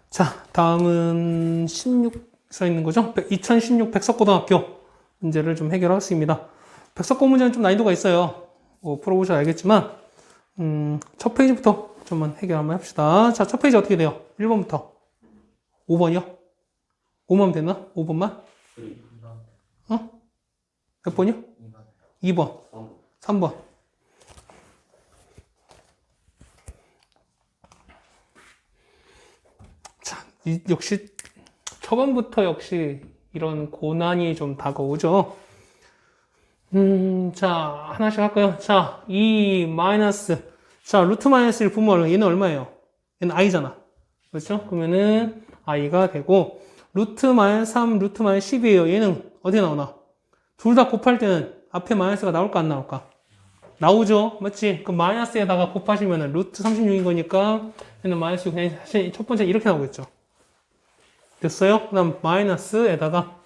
자, 다음은 16 써 있는 거죠? 2016 백석고등학교 문제를 좀 해결하겠습니다. 백석고 문제는 좀 난이도가 있어요. 뭐 풀어보셔야 알겠지만, 첫 페이지부터 좀만 해결 한번 합시다. 자, 첫 페이지 어떻게 돼요? 1번부터. 5번이요? 5번 됐나? 5번만? 어? 몇 번이요? 2번. 3번. 자, 역시 초반부터 역시 이런 고난이 좀 다가오죠. 자, 하나씩 할까요? 자, 자, 루트 마이너스 1 분모하면 얘는 얼마예요? 얘는 i잖아. 그렇죠? 그러면은 i가 되고, 루트 마이너스 3, 루트 마이너스 10이에요. 얘는 어디에 나오나? 둘 다 곱할 때는 앞에 마이너스가 나올까, 안 나올까? 나오죠? 맞지? 그 마이너스에다가 곱하시면은 루트 36인 거니까, 얘는 마이너스 그냥 사실 첫 번째 이렇게 나오겠죠. 됐어요? 그 다음 마이너스에다가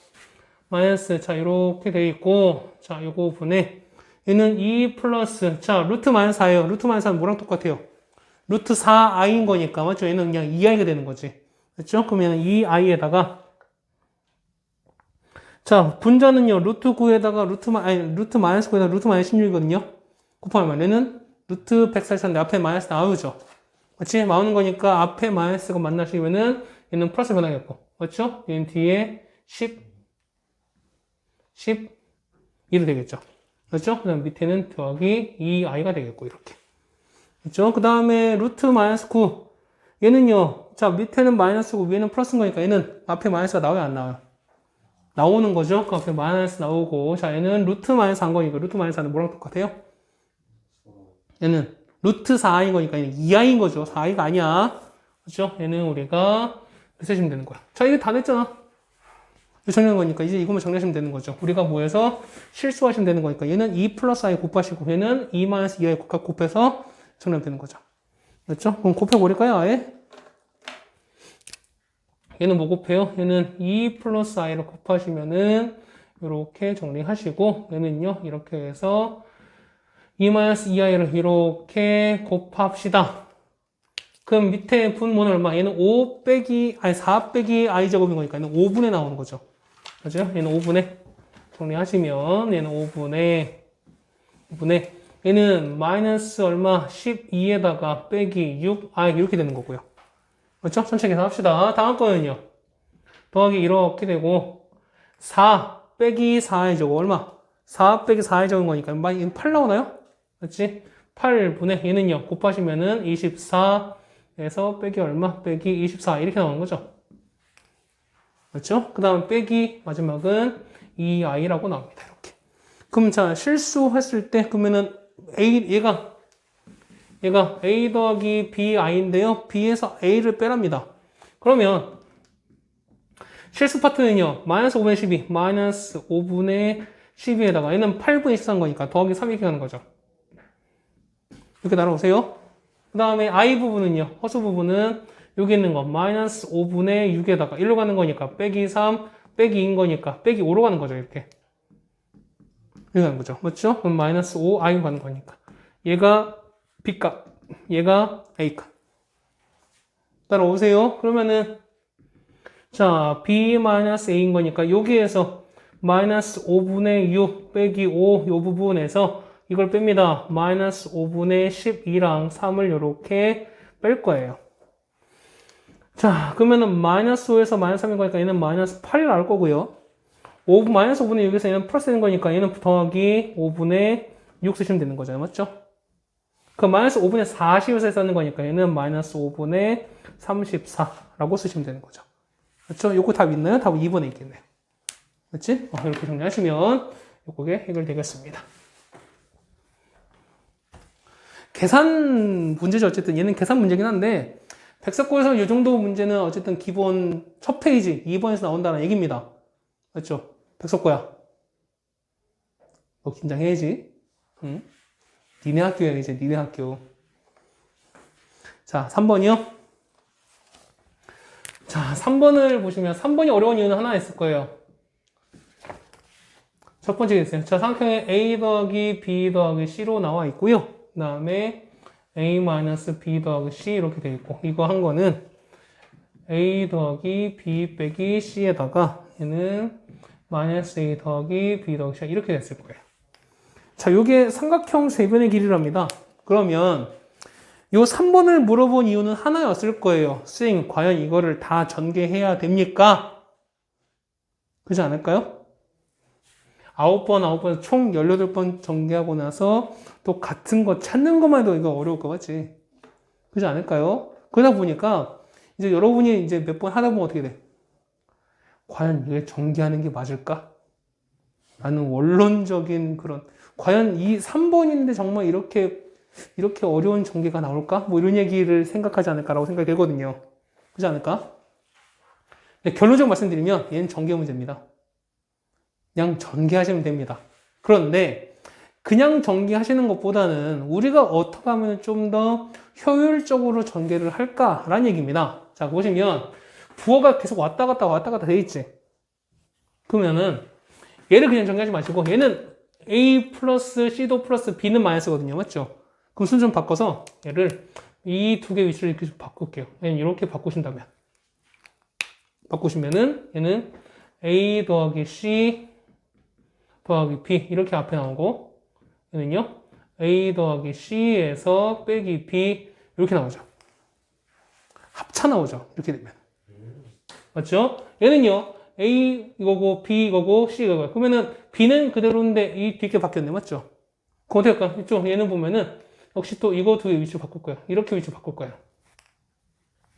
마이너스 자 이렇게 돼 있고 자 요거 분에 얘는 2 플러스 자 루트 마이너스 4예요. 루트 마이너스 4는 뭐랑 똑같아요? 루트 4i인 거니까 맞죠? 얘는 그냥 2i가 되는 거지. 그렇죠? 그러면 2i에다가 자 분자는요 루트 9에다가 루트 마이너스 9에다가 루트 마이너스 16이거든요. 곱하면 얘는 루트 144인데 앞에 마이너스 나오죠. 맞지? 나오는 거니까 앞에 마이너스가 만나시면은 얘는 플러스 변하겠고 그렇죠? 얘는 뒤에 12로 되겠죠. 그렇죠? 그 다음 밑에는 더하기 2i가 되겠고, 이렇게. 그렇죠? 그 다음에 루트 마이너스 9. 얘는요, 자, 밑에는 마이너스고 위에는 플러스인 거니까 얘는 앞에 마이너스가 나와요, 안 나와요? 나오는 거죠? 그 앞에 마이너스 나오고, 자, 얘는 루트 마이너스 한 거니까, 루트 마이너스 4는 뭐랑 똑같아요? 얘는 루트 4i인 거니까 얘는 2i인 거죠. 4i가 아니야. 그렇죠? 얘는 우리가 이렇게 쓰시면 되는 거야. 자, 이게 다 됐잖아. 정리한 거니까 이제 이것만 정리하시면 되는 거죠. 우리가 뭐해서 실수하시면 되는 거니까 얘는 2 플러스 i 곱하시고 얘는 2 마이너스 2i 곱해서 정리하면 되는 거죠. 그렇죠? 그럼 곱해버릴까요? 아예? 얘는 뭐 곱해요? 얘는 2 플러스 i를 곱하시면은 이렇게 정리하시고 얘는요 이렇게 해서 2 마이너스 2i를 이렇게 곱합시다. 그럼 밑에 분모는 얼마? 얘는 4 빼기 i 제곱인 거니까 얘는 5분의 나오는 거죠. 그죠? 얘는 5분의 정리하시면 얘는 5분의 얘는 마이너스 얼마? 12에다가 빼기 6i 이렇게 되는 거고요. 그렇죠? 전체 계산합시다. 다음 거는요. 더하기 이렇게 되고 4 빼기 4i 제곱 얼마? 4 빼기 4i 제곱인 거니까 8 나오나요? 그렇지? 8분의 얘는요. 곱하시면은 24에서 빼기 얼마? 빼기 24 이렇게 나오는 거죠. 그렇죠? 그 다음 빼기 마지막은 2i라고 나옵니다. 이렇게. 그럼 자 실수했을 때 그러면은 얘가 a 더하기 bi인데요. b에서 a를 빼랍니다. 그러면 실수 파트는요. 마이너스 5분의 12 마이너스 5분의 12에다가 얘는 8분의 13 거니까 더하기 3 이렇게 하는 거죠. 이렇게 날아오세요. 그 다음에 i 부분은요. 허수 부분은 여기 있는 거 마이너스 5분의 6에다가 1로 가는 거니까 빼기 3 빼기 2인 거니까 빼기 5로 가는 거죠. 이렇게 가는 거죠. 맞죠? 그럼 마이너스 5i로 가는 거니까 얘가 b값 얘가 a값 따라오세요. 그러면은 자 b 마이너스 a인 거니까 여기에서 마이너스 5분의 6 빼기 5 요 부분에서 이걸 뺍니다. 마이너스 5분의 12랑 3을 이렇게 뺄 거예요. 자, 그러면은 마이너스 5에서 마이너스 3인 거니까 얘는 마이너스 8이 나올 거고요. 마이너스 5분의 6에서 얘는 플러스 되는 거니까 얘는 더하기 5분의 6 쓰시면 되는 거잖아요. 맞죠? 그 마이너스 5분의 40에서 쓰는 거니까 얘는 마이너스 5분의 34라고 쓰시면 되는 거죠. 그렇죠? 요거 답 있나요? 답은 2번에 있겠네요. 그렇지? 이렇게 정리하시면 요게 해결되겠습니다. 계산 문제죠. 어쨌든 얘는 계산 문제긴 한데 백석고에서 이 정도 문제는 어쨌든 기본 첫 페이지 2번에서 나온다는 얘기입니다. 그렇죠? 백석고야. 너 긴장해야지. 응? 니네 학교야 이제 니네 학교. 자 3번이요. 자 3번을 보시면 3번이 어려운 이유는 하나 있을 거예요. 첫 번째 있어요. 자 삼각형에 a 더하기 b 더하기 c로 나와 있고요. 그 다음에 a-b 더하기 c 이렇게 돼 있고 이거 한 거는 a 더하기 b 빼기 c에다가 얘는 마이너스 a 더하기 b 더하기 c 이렇게 됐을 거예요. 자, 요게 삼각형 세변의 길이랍니다. 그러면 요 3번을 물어본 이유는 하나였을 거예요. 쌤, 과연 이거를 다 전개해야 됩니까? 그렇지 않을까요? 9번 총 18번 전개하고 나서 또 같은 거 찾는 것만 해도 이거 어려울 것 같지? 그렇지 않을까요? 그러다 보니까 이제 여러분이 이제 몇 번 하다 보면 어떻게 돼? 과연 이게 전개하는 게 맞을까? 라는 원론적인 그런, 과연 이 3번인데 정말 이렇게 어려운 전개가 나올까? 뭐 이런 얘기를 생각하지 않을까라고 생각이 되거든요. 그렇지 않을까? 결론적으로 말씀드리면 얘는 전개 문제입니다. 그냥 전개하시면 됩니다. 그런데 그냥 전개하시는 것보다는 우리가 어떻게 하면 좀 더 효율적으로 전개를 할까라는 얘기입니다. 자, 보시면 부호가 계속 왔다 갔다 돼 있지. 그러면은 얘를 그냥 전개하지 마시고 얘는 A 플러스 C도 플러스 B는 마이너스거든요. 맞죠? 그럼 순서 좀 바꿔서 얘를 이 두 개 위치를 이렇게 좀 바꿀게요. 얘는 이렇게 바꾸신다면은 얘는 A 더하기 C 더하기 B 이렇게 앞에 나오고 얘는요 A 더하기 C에서 빼기 B 이렇게 나오죠. 합차 나오죠. 이렇게 되면 맞죠? 얘는요 A 이거고 B 이거고 C 이거고 그러면은 B는 그대로인데 이 뒤게 바뀌었네. 맞죠? 그럼 어떻게 할까? 이쪽 얘는 보면은 역시 또 이거 두 개 위치 바꿀 거예요. 이렇게 위치 바꿀 거예요.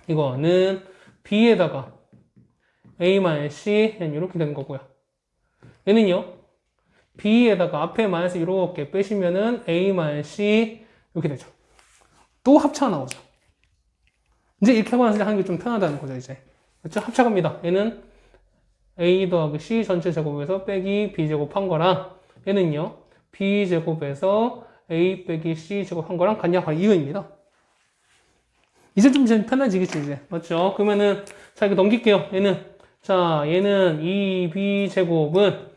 이거는 B에다가 A-C 이렇게 되는 거고요. 얘는요 B에다가 앞에 마이너스 이렇게 빼시면은 A-C 이렇게 되죠. 또 합차 나오죠. 이제 이렇게 하고 나서 하는 게 좀 편하다는 거죠, 이제. 그렇죠? 합차갑니다. 얘는 A 더하기 C 전체 제곱에서 빼기 B 제곱한 거랑 얘는요 B 제곱에서 A 빼기 C 제곱한 거랑 같냐? 이거입니다. 이제 좀 편해지겠죠, 이제. 맞죠? 그러면은 자, 이거 넘길게요. 얘는 2B 제곱은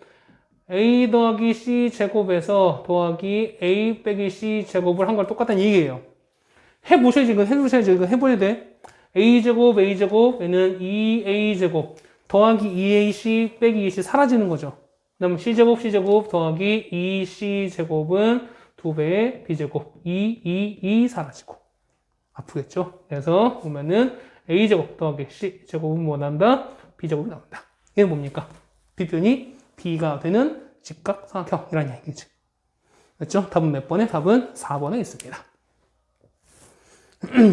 A 더하기 C 제곱에서 더하기 A 빼기 C 제곱을 한 걸 똑같다는 얘기예요. 해보셔야지, 이거 해보셔야 돼. A 제곱, 얘는 2A 제곱, 더하기 2AC 빼기 2C 사라지는 거죠. 그 다음에 C 제곱 더하기 2C 제곱은 2배의 B 제곱, 2 사라지고. 아프겠죠? 그래서 보면은 A 제곱 더하기 C 제곱은 뭐 난다? B 제곱이 나온다. 이게 뭡니까? 비변이 B가 되는 직각삼각형이라는 얘기지. 그렇죠? 답은 몇 번에? 답은 4번에 있습니다.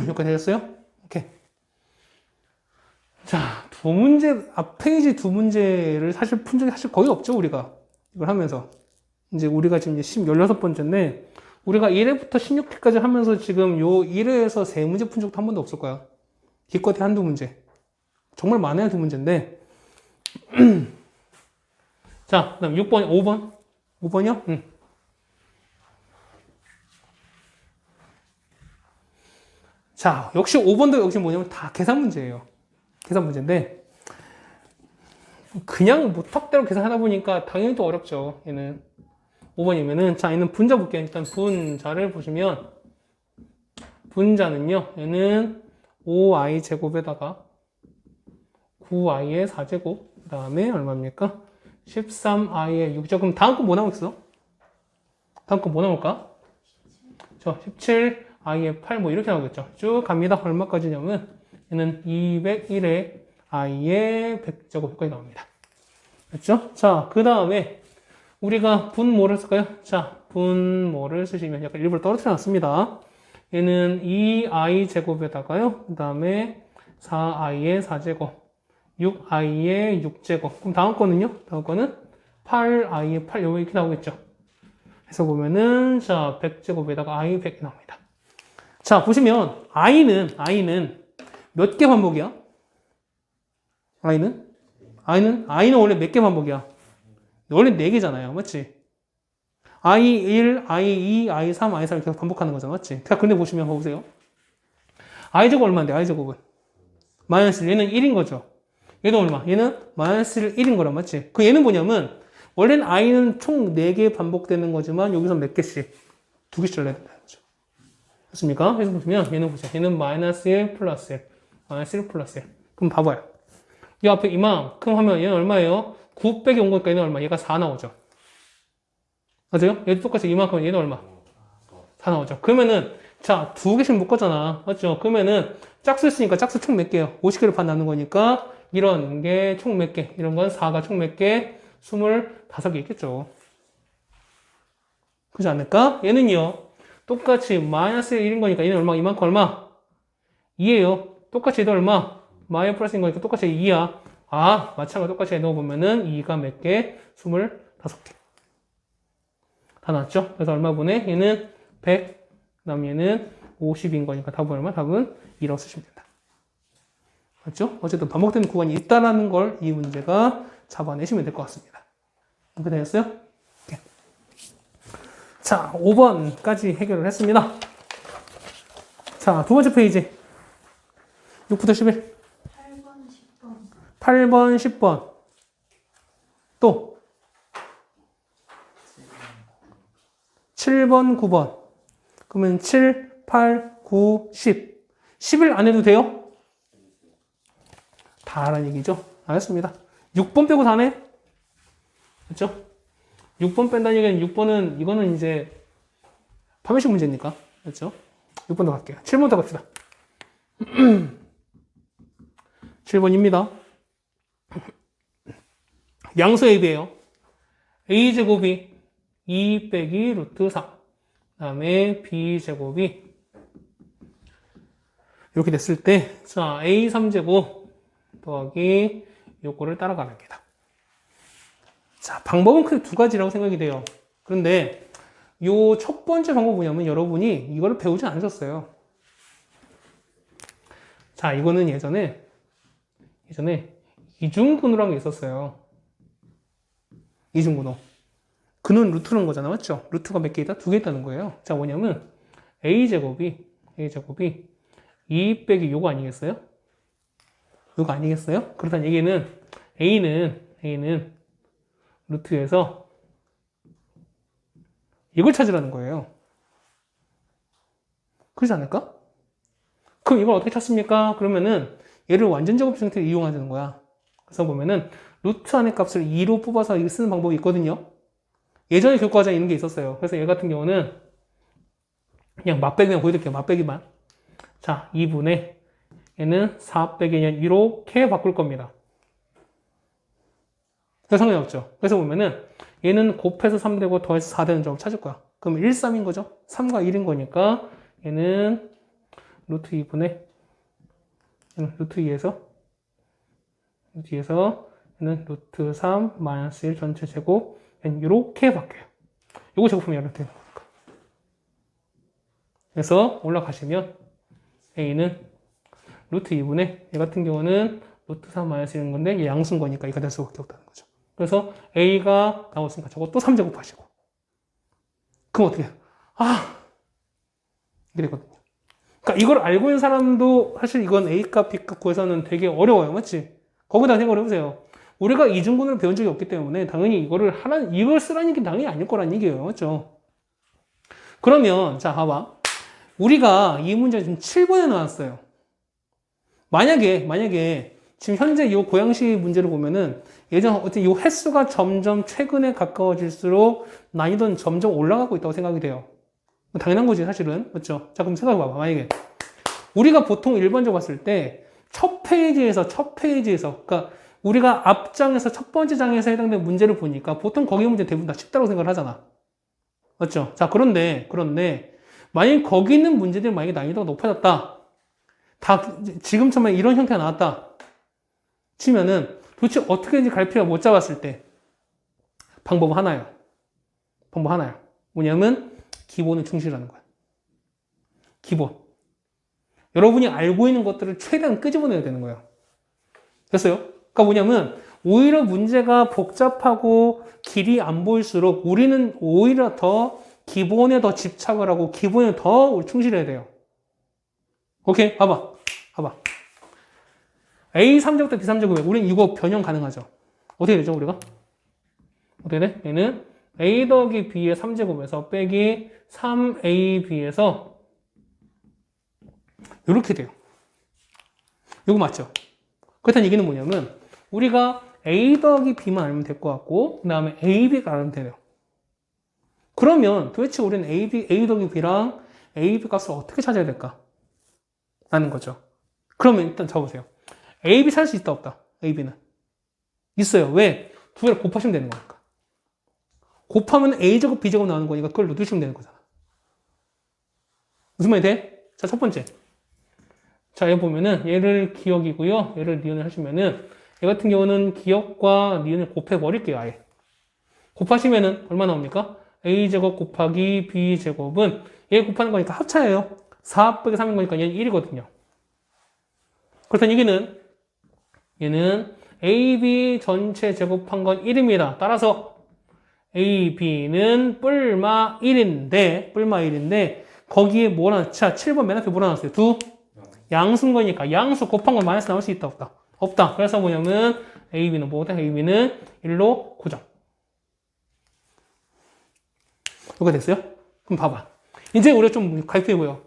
여기까지 되셨어요? 오케이. 자, 앞 페이지 두 문제를 사실 푼 적이 사실 거의 없죠, 우리가. 이걸 하면서. 이제 우리가 지금 16번째인데, 우리가 1회부터 16회까지 하면서 지금 요 1회에서 3문제 푼 적도 한 번도 없을 거야. 기껏해 한두 문제. 정말 많아야 두 문제인데. 자, 그 다음 6번, 5번. 5번이요? 응. 자, 역시 5번도 역시 뭐냐면 다 계산 문제예요. 계산 문제인데, 그냥 무턱대로 계산하다 보니까 당연히 또 어렵죠. 얘는. 5번이면은, 자, 얘는 분자 볼게요. 일단 분자를 보시면, 분자는요, 얘는 5i 제곱에다가 9i의 4제곱, 그 다음에 얼마입니까? 13i의 6제곱. 그럼 다음 거 뭐 나오겠어? 다음 거 뭐 나올까? 17i의 8, 뭐 이렇게 나오겠죠. 쭉 갑니다. 얼마까지냐면, 얘는 201의 i의 100제곱 여기까지 나옵니다. 됐죠? 자, 그 다음에 우리가 분모를 쓸까요? 자, 분모를 쓰시면 약간 일부러 떨어뜨려 놨습니다. 얘는 2i 제곱에다가요. 그 다음에 4i의 4제곱, 6i의 6제곱. 그럼 다음 거는요? 다음 거는 8i의 8, 여기 이렇게 나오겠죠. 해서 보면은, 자, 100제곱에다가 i 100이 나옵니다. 자, 보시면, i는 몇 개 반복이야? i는 원래 몇 개 반복이야? 원래 4개잖아요. 맞지? i1, i2, i3, i4 계속 반복하는 거잖아. 맞지? 자, 근데 보시면 보세요. i제곱 얼마인데, i제곱은? 마이너스 얘는 1인 거죠. 얘도 얼마? 얘는 마이너스 1인 거란 맞지? 그 얘는 뭐냐면, 원래는 i는 총 4개 반복되는 거지만, 여기서 몇 개씩? 2개씩 잘라야 된다는 거죠. 됐습니까? 그래서 보시면, 얘는 보세요. 얘는 마이너스 1 플러스 1. 마이너스 1 플러스 1. 그럼 봐봐요. 이 앞에 이만큼 하면 얘는 얼마예요? 9 빼기 온 거니까 얘는 얼마? 얘가 4 나오죠. 맞아요? 얘도 똑같이 이만큼 하면 얘는 얼마? 4 나오죠. 그러면은 자, 두 개씩 묶었잖아. 맞죠? 그러면은 짝수 있으니까 짝수 총 몇 개요? 50개를 반 나눈 거니까 이런 게 총 몇 개? 이런 건 4가 총 몇 개? 25개 있겠죠. 그렇지 않을까? 얘는요. 똑같이 마이너스 1인 거니까 얘는 얼마? 이만큼 얼마? 2예요. 똑같이 얘도 얼마? 마이너스 플러스인 거니까 똑같이 2야. 아, 마찬가지로 똑같이 넣어보면은 2가 몇 개? 25개. 다 나왔죠? 그래서 얼마 분의? 얘는 100, 그 다음 얘는 50인 거니까 답은 얼마? 답은 2라고 쓰시면 된다. 맞죠? 어쨌든 반복되는 구간이 있다라는 걸 이 문제가 잡아내시면 될 것 같습니다. 이렇게 되셨어요? 오케이. 자, 5번까지 해결을 했습니다. 자, 두 번째 페이지. 6부터 11. 8번, 10번. 8번, 10번. 또 7번, 9번. 그러면 7, 8, 9, 10. 10을 안 해도 돼요? 다라는 얘기죠. 알겠습니다. 6번 빼고 다네? 그렇죠? 6번 뺀다는 얘기는 6번은 이거는 이제 판매식 문제니까. 그렇죠? 6번 더 갈게요. 7번 더 갑시다. 7번입니다. 양수 AB예요. A제곱이 2 빼기 루트 3. 그 다음에 B제곱이 이렇게 됐을 때, 자, A3제곱 더하기 요거를 따라가는 겁니다. 자, 방법은 크게 두 가지라고 생각이 돼요. 그런데 요 첫 번째 방법은 뭐냐면 여러분이 이거를 배우지 않으셨어요. 자, 이거는 예전에 이중근호라는 게 있었어요. 이중근호. 근호는 루트는 거잖아. 맞죠? 루트가 몇 개 있다? 두 개 있다는 거예요. 자, 뭐냐면 A제곱이 2 빼기 요거 아니겠어요? 요거 아니겠어요? 그렇다는 얘기는 A는 루트에서 이걸 찾으라는 거예요. 그렇지 않을까? 그럼 이걸 어떻게 찾습니까? 그러면은 얘를 완전 제곱 형태로 이용하는 거야. 그래서 보면은 루트 안의 값을 2로 뽑아서 쓰는 방법이 있거든요. 예전에 교과서에 있는 게 있었어요. 그래서 얘 같은 경우는 그냥 맛배기만 보여드릴게요. 맛배기만. 자, 2분의 얘는 4 빼기 얘는 이렇게 바꿀 겁니다. 그래서 상관이 없죠. 그래서 보면은 얘는 곱해서 3 되고 더해서 4 되는 점을 찾을 거야. 그럼 1, 3인 거죠. 3과 1인 거니까 얘는 루트 2분의 루트 2에서 얘는 루트 3 마이너스 1 전체 제곱 이렇게 바뀌어요. 요거 제곱하면 이렇게 되는 거니까. 그래서 올라가시면 A는 루트 2분의 얘 같은 경우는 루트 3 마이너스 1인 건데 얘 양수인 거니까 이가 될 수밖에 없다는 거죠. 그래서 A가 나왔으니까 저거 또 3제곱 하시고. 그럼 어떻게 해요? 이게 되거든요. 그러니까 이걸 알고 있는 사람도 사실 이건 A값, B값 구해서는 되게 어려워요. 맞지? 거기다 생각을 해보세요. 우리가 이중근호를 배운 적이 없기 때문에 당연히 이걸 쓰라는 게 당연히 아닐 거란 얘기예요. 맞죠? 그러면, 자, 봐봐. 우리가 이 문제 지금 7번에 나왔어요. 만약에 지금 현재 이 고양시 문제를 보면은 예전 어쨌든 이 횟수가 점점 최근에 가까워질수록 난이도는 점점 올라가고 있다고 생각이 돼요. 당연한 거지, 사실은. 맞죠? 자, 그럼 생각해봐봐. 만약에 우리가 보통 일반적으로 봤을 때 첫 페이지에서 그러니까 우리가 앞장에서 첫 번째 장에서 해당되는 문제를 보니까 보통 거기 문제 대부분 다 쉽다고 생각을 하잖아. 맞죠? 자, 그런데 만약에 거기 있는 문제들이 만약에 난이도가 높아졌다. 지금처럼 이런 형태가 나왔다. 치면은 도대체 어떻게든지 갈피가 못 잡았을 때 방법 하나예요. 뭐냐면 기본을 충실하는 거야. 기본. 여러분이 알고 있는 것들을 최대한 끄집어내야 되는 거예요. 됐어요? 그러니까 뭐냐면 오히려 문제가 복잡하고 길이 안 보일수록 우리는 오히려 더 기본에 더 집착을 하고 기본에 더 충실해야 돼요. 오케이? 봐봐. A3제곱대 B3제곱에 우리는 이거 변형 가능하죠. 어떻게 되죠, 우리가? 어떻게 돼? 얘는 A 더하기 B의 3제곱에서 빼기 3AB에서 이렇게 돼요. 이거 맞죠? 그렇다는 얘기는 뭐냐면 우리가 A 더하기 B만 알면 될 것 같고 그 다음에 A, B가 알면 돼요. 그러면 도대체 우리는 A 더하기 B랑 A, B 값을 어떻게 찾아야 될까? 라는 거죠. 그러면 일단 적어보세요. A, B 찾을 수 있다 없다? A, B는 있어요. 왜? 두 개를 곱하시면 되는 거니까. 곱하면 A제곱 B제곱 나오는 거니까 그걸 넣으시면 되는 거잖아. 무슨 말이 돼? 자, 첫 번째. 자, 여기 보면은 얘를 기억이고요. 얘를 니은을 하시면은 얘 같은 경우는 기억과 니은을 곱해버릴게요. 아예. 곱하시면은 얼마 나옵니까? A제곱 곱하기 B제곱은 얘 곱하는 거니까 합차예요. 4 빼기 3인 거니까 얘는 1이거든요. 그렇다면 얘는 AB 전체 제곱한 건 1입니다. 따라서 AB는 뿔마 1인데 거기에 뭐라 자 7번 맨 앞에 뭐라 나왔어요? 양수인 거니까 양수 곱한 건 마이너스 나올 수 있다 없다? 없다. 그래서 뭐냐면 AB는 뭐다? AB는 1로 고정. 이거 됐어요? 그럼 봐봐. 이제 우리가 좀 갈등해 보여.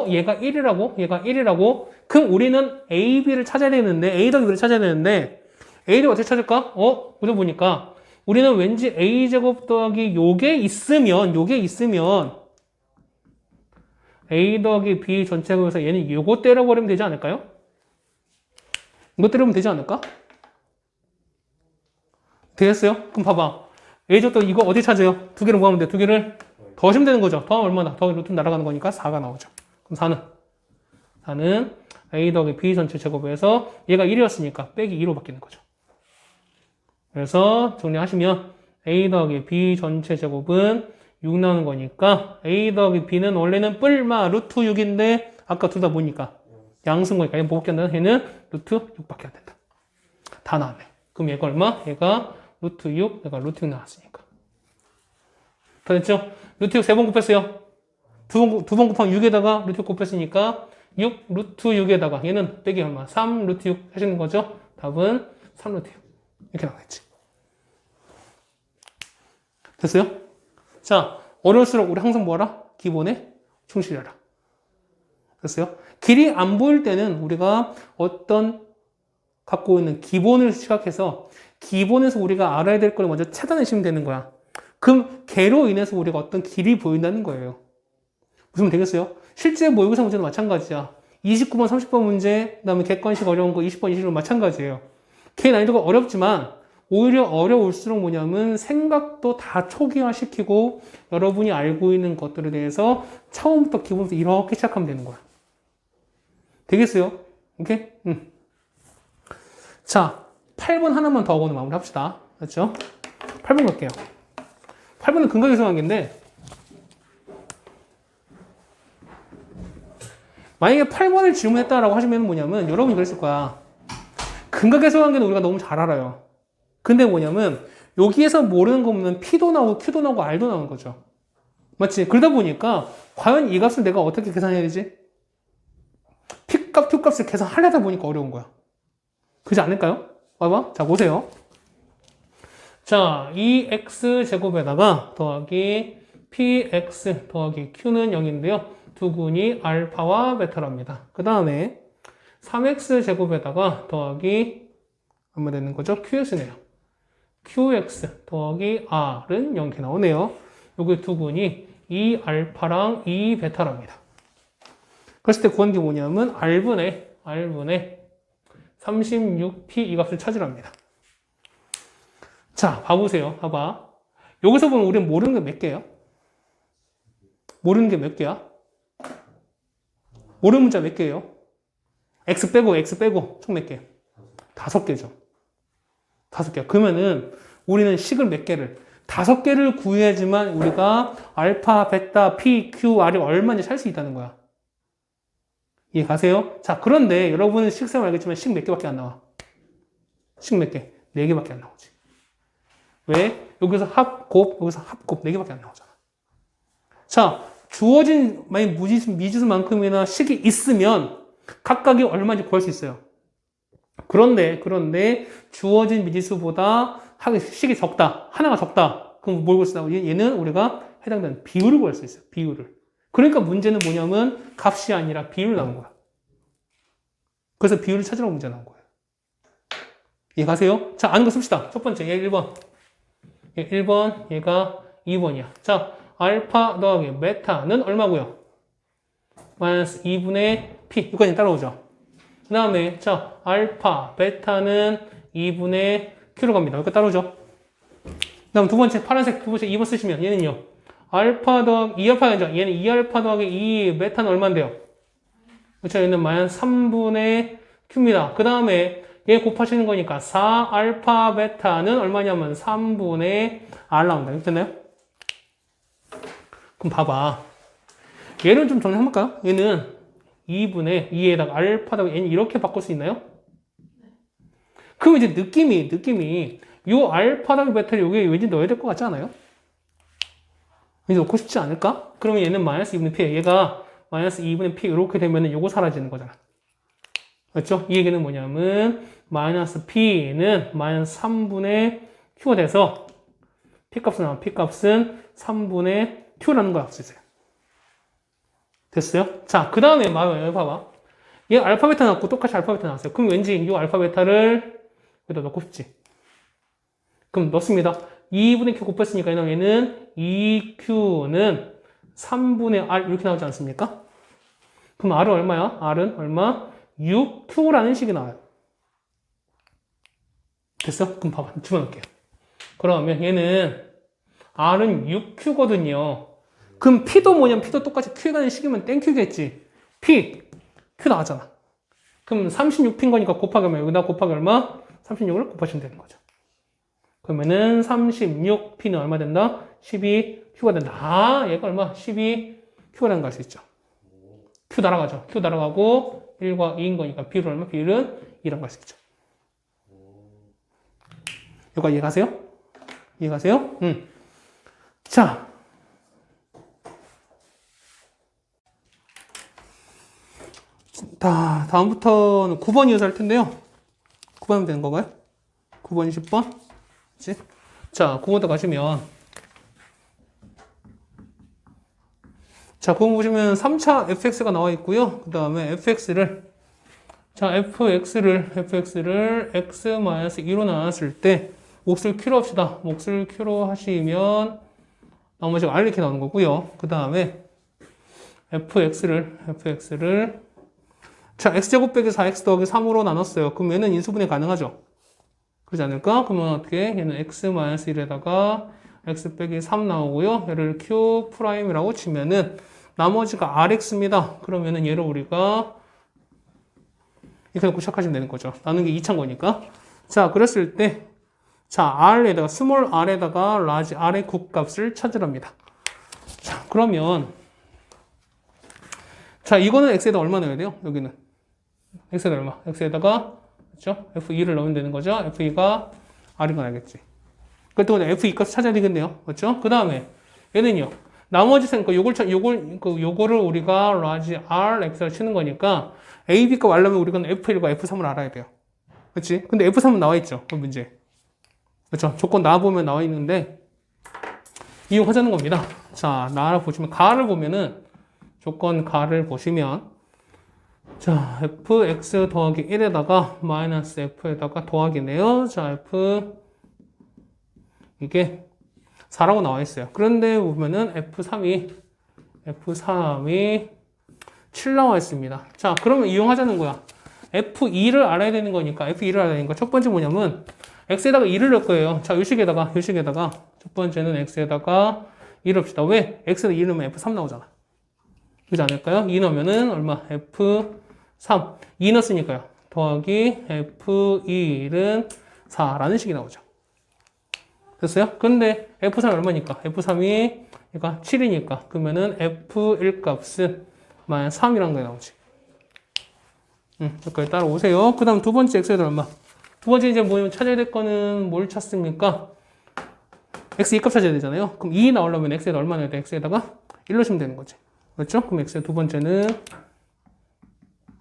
얘가 1이라고? 얘가 1이라고? 그럼 우리는 AB를 찾아야 되는데 A 더하기 B를 찾아야 되는데 A를 어떻게 찾을까? 보자 보니까 우리는 왠지 A제곱 더하기 요게 있으면 A 더하기 B 전체에서 얘는 요거 때려버리면 되지 않을까요? 이거 때려보면 되지 않을까? 되겠어요? 그럼 봐봐. A제곱 더하기 이거 어디 찾아요? 두 개를 모으면 돼. 두 개를 더하시면 되는 거죠. 더하면 얼마나? 더하기 루트 날아가는 거니까 4가 나오죠. 그럼 4는 A 더하기 B 전체 제곱에서 얘가 1이었으니까 빼기 2로 바뀌는 거죠. 그래서 정리하시면 A 더하기 B 전체 제곱은 6 나오는 거니까 A 더하기 B는 원래는 뿔마 루트 6인데 아까 둘 다 뭐니까 양수인 거니까 얘는 뭐밖에 안 된다? 얘는 루트 6밖에 안 된다. 다 나왔네. 그럼 얘가 얼마? 얘가 루트 6, 얘가 루트 6 나왔으니까. 다 됐죠? 루트 6 3번 곱했어요. 두 번 곱하면 6에다가 루트 6 곱했으니까 6 루트 6에다가 얘는 빼기 얼마? 3 루트 6 하시는 거죠? 답은 3 루트 6 이렇게 나오겠지. 됐어요? 자, 어려울수록 우리 항상 뭐하라? 기본에 충실해라. 됐어요? 길이 안 보일 때는 우리가 어떤 갖고 있는 기본을 시각해서 기본에서 우리가 알아야 될 걸 먼저 찾아내시면 되는 거야. 그럼 걔로 인해서 우리가 어떤 길이 보인다는 거예요. 무슨 되겠어요? 실제 모의고사 문제도 마찬가지야. 29번, 30번 문제, 그 다음에 객관식 어려운 거 20번, 21번 마찬가지예요. 걔 난이도가 어렵지만 오히려 어려울수록 뭐냐면 생각도 다 초기화시키고 여러분이 알고 있는 것들에 대해서 처음부터 기본부터 이렇게 시작하면 되는 거야. 되겠어요? 오케이? 자, 8번 하나만 더 하고 마무리 합시다. 그렇죠? 8번 갈게요. 8번은 근각계수관계인데 만약에 8번을 질문했다라고 하시면 뭐냐면 여러분이 그랬을 거야. 근각계수관계는 우리가 너무 잘 알아요. 근데 뭐냐면 여기에서 모르는 거 보면 P도 나오고 Q도 나오고 R도 나오는 거죠. 맞지? 그러다 보니까 과연 이 값을 내가 어떻게 계산해야 되지? P값, Q값을 계산하려다 보니까 어려운 거야. 그렇지 않을까요? 봐봐. 자, 보세요. 자, 2x제곱에다가 더하기 px 더하기 q는 0인데요. 두근이 알파와 베타랍니다. 그 다음에 3x제곱에다가 더하기 얼마 되는 거죠? qx네요. qx 더하기 r은 0 이렇게 나오네요. 요게 두근이 2알파랑 2베타랍니다. 그랬을 때 구한 게 뭐냐면 r분의 36p 이 값을 찾으랍니다. 자, 봐보세요. 봐봐. 여기서 보면 우리는 모르는 게 몇 개예요? 모르는 게 몇 개야? 모르는 문자 몇 개예요? x 빼고 총 몇 개? 5개죠. 5개. 그러면은 우리는 식을 몇 개를? 5개를 구해야지만 우리가 알파, 베타, p, q, r이 얼마인지 살 수 있다는 거야. 이해 가세요? 자, 그런데 여러분은 식생활 알겠지만 식 몇 개밖에 안 나와? 식 몇 개? 4개밖에 안 나오지. 왜? 여기서 합곱, 여기서 합곱 4개밖에 안 나오잖아. 자, 주어진 만약 미지수만큼이나 식이 있으면 각각이 얼마인지 구할 수 있어요. 그런데 주어진 미지수보다 식이 적다. 하나가 적다. 그럼 뭘 구할 수 있다? 얘는 우리가 해당되는 비율을 구할 수 있어요. 비율을. 그러니까 문제는 뭐냐면 값이 아니라 비율을 나온 거야. 그래서 비율을 찾으라고 문제 나온 거예요. 이해가세요? 자, 아는 거 씁시다. 첫 번째, 얘 1번. 얘 1번, 얘가 2번이야. 자, 알파 더하기 베타는 얼마고요? 마이너스 2분의 P. 여기까지 따라오죠. 그 다음에, 자, 알파, 베타는 2분의 Q로 갑니다. 여기까지 따라오죠. 그 다음 두 번째, 파란색 두 번째 2번 쓰시면 얘는요. 알파 더하기, 2알파가 아니죠. 얘는 2알파 더하기 2 베타는 얼마인데요? 그렇죠. 얘는 마이너스 3분의 Q입니다. 그 다음에 얘 곱하시는 거니까 4알파 베타는 얼마냐면 3분의 R 나온다. 이렇게 됐나요? 그럼 봐봐. 얘를 좀 정리 한번 볼까요? 얘는 2분의 2에다가 알파 더하기 n 이렇게 바꿀 수 있나요? 그럼 이제 느낌이 요 알파 더하기 베타를 여기에 왠지 넣어야 될 것 같지 않아요? 왠지 넣고 싶지 않을까? 그러면 얘는 마이너스 2분의 p, 얘가 마이너스 2분의 p 이렇게 되면 요거 사라지는 거잖아. 맞죠? 이 얘기는 뭐냐면 마이너스 p는 마이너스 3분의 q가 돼서 p값은 나와. p값은 3분의 q라는 걸 알 수 있어요. 됐어요? 자, 그 다음에 여기 봐봐. 얘 알파 베타 나왔고 똑같이 알파 베타 나왔어요. 그럼 왠지 이 알파 베타를 여기다 넣고 싶지. 그럼 넣습니다. 2분의 q 곱했으니까 얘는 2q는 3분의 r 이렇게 나오지 않습니까? 그럼 r은 얼마야? r은 얼마? 6q라는 식이 나와요. 됐어? 그럼 봐봐. 집어넣을게요. 그러면 얘는 r은 6q거든요. 그럼 p도 뭐냐면 p도 똑같이 q에 가는 식이면 땡q겠지. p, q 나왔잖아. 그럼 36p인 거니까 곱하기 얼마? 여기다 곱하기 얼마? 36을 곱하시면 되는 거죠. 그러면은 36p는 얼마 된다? 12q가 된다. 아, 얘가 얼마? 12q가 되는 거 알 수 있죠. q 날아가죠. q 날아가고 1과 2인 거니까 b는 얼마? b는 2라는 거 알 수 있죠. 이거 이해가세요? 이해가세요? 자. 다음부터는 9번 이어서 할 텐데요. 9번 하면 되는 건가요? 9번, 10번? 그치? 자, 9번도 가시면. 자, 9번 보시면 3차 fx가 나와 있고요. 그 다음에 fx를 fx를 x-2로 나눴을 때, 몫을 q로 합시다. 몫을 q로 하시면, 나머지가 r 이렇게 나오는 거고요. 그 다음에 fx를 자, x제곱 빼기 4x 더하기 3으로 나눴어요. 그럼 얘는 인수분해 가능하죠? 그러지 않을까? 그러면 어떻게? 얘는 x-1에다가 x 빼기 3 나오고요. 얘를 q 프라임이라고 치면은 나머지가 rx입니다. 그러면은 얘를 우리가 이렇게 놓고 시작하시면 되는 거죠. 나누는 게 2차인 거니까. 자, 그랬을 때 자, r에다가 스몰 r에다가 라지 r의 곱값을 찾으랍니다. 자, 그러면 자, 이거는 x에다 얼마 넣어야 돼요? 여기는 x에다 얼마? x에다가 그렇죠? f2를 넣으면 되는 거죠. f2가 r인 건 알겠지. 그랬더니 f2 값 찾아야 되겠네요. 그렇죠? 그 다음에 얘는요. 나머지 생 요거를 우리가 라지 r x를 치는 거니까 a, b 값 알려면 우리가 f1과 f3을 알아야 돼요. 그렇지? 근데 f3은 나와 있죠. 그 문제. 그렇죠? 조건 나와보면 나와 있는데 이용하자는 겁니다. 자, 나와 보시면 가를 보면은 조건 가를 보시면 자, fx 더하기 1에다가 마이너스 f에다가 더하기네요. 자, 이게 4라고 나와 있어요. 그런데 보면은 f3이 7 나와 있습니다. 자, 그러면 이용하자는 거야. f2를 알아야 되는 거니까 f2를 알아야 되는 거. 첫 번째 뭐냐면 x에다가 2를 넣을 거예요. 자, 요 식에다가 첫 번째는 x에다가 2를 합시다. 왜? x에다 2 넣으면 f3 나오잖아. 그렇지 않을까요? 2 넣으면은 얼마? f3. 2 넣었으니까요. 더하기 f1은 4라는 식이 나오죠. 됐어요? 근데 f3이 얼마니까? f3이 그러니까 7이니까 그러면은 f1 값은 마이너스 3이라는 게 나오지. 여기까지 따라오세요. 그 다음 두 번째 x에다 얼마? 두 번째 이제 뭐 찾아야 될 거는 뭘 찾습니까? x 2값 찾아야 되잖아요. 그럼 2 나오려면 x에다 얼마 넣어야 돼? x에다가 1 넣으시면 되는 거지. 그렇죠? 그럼 x의 두 번째는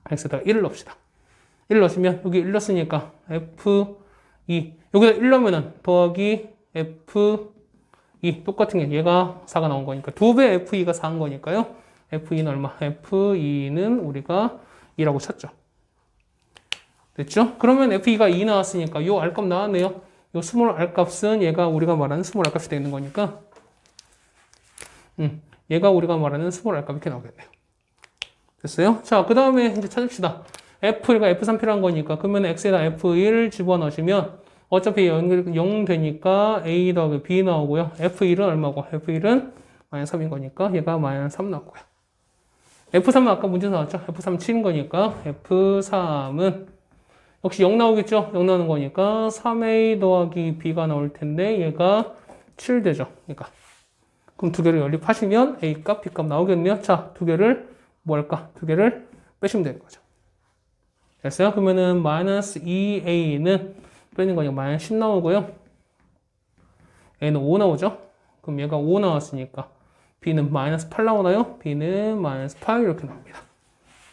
x에다가 1을 넣읍시다. 1 넣으시면 여기 1 넣었으니까 f2 여기다 1 넣으면은 더하기 f2 똑같은 게 얘가 4가 나온 거니까 2배 f2가 4인 거니까요. f2는 얼마? f2는 우리가 2라고 쳤죠. 됐죠? 그러면 f2가 2 나왔으니까 요 R값 나왔네요. 요 스몰 R값은 얘가 우리가 말하는 스몰 R값이 되는 거니까 얘가 우리가 말하는 스몰 R값 이렇게 나오겠네요. 됐어요? 자, 그 다음에 이제 찾읍시다. F1과 F3 필요한 거니까 그러면 X에다 F1 집어넣으시면 어차피 0 되니까 A 더하기 B 나오고요. F1은 얼마고? F1은 마이너스 3인 거니까 얘가 마이너스 3 나오고요. F3은 아까 문제 나왔죠? F3 7인 거니까 F3은 역시 0 나오겠죠? 0 나오는 거니까 3A 더하기 B가 나올 텐데 얘가 7 되죠. 그러니까 그럼 두 개를 연립하시면 A값, B값 나오겠네요. 자, 두 개를 뭐 할까? 두 개를 빼시면 되는 거죠. 됐어요? 그러면은 마이너스 2A는 빼는 거니까 마이너스 10 나오고요. A는 5 나오죠? 그럼 얘가 5 나왔으니까 B는 마이너스 8 나오나요? B는 마이너스 8 이렇게 나옵니다.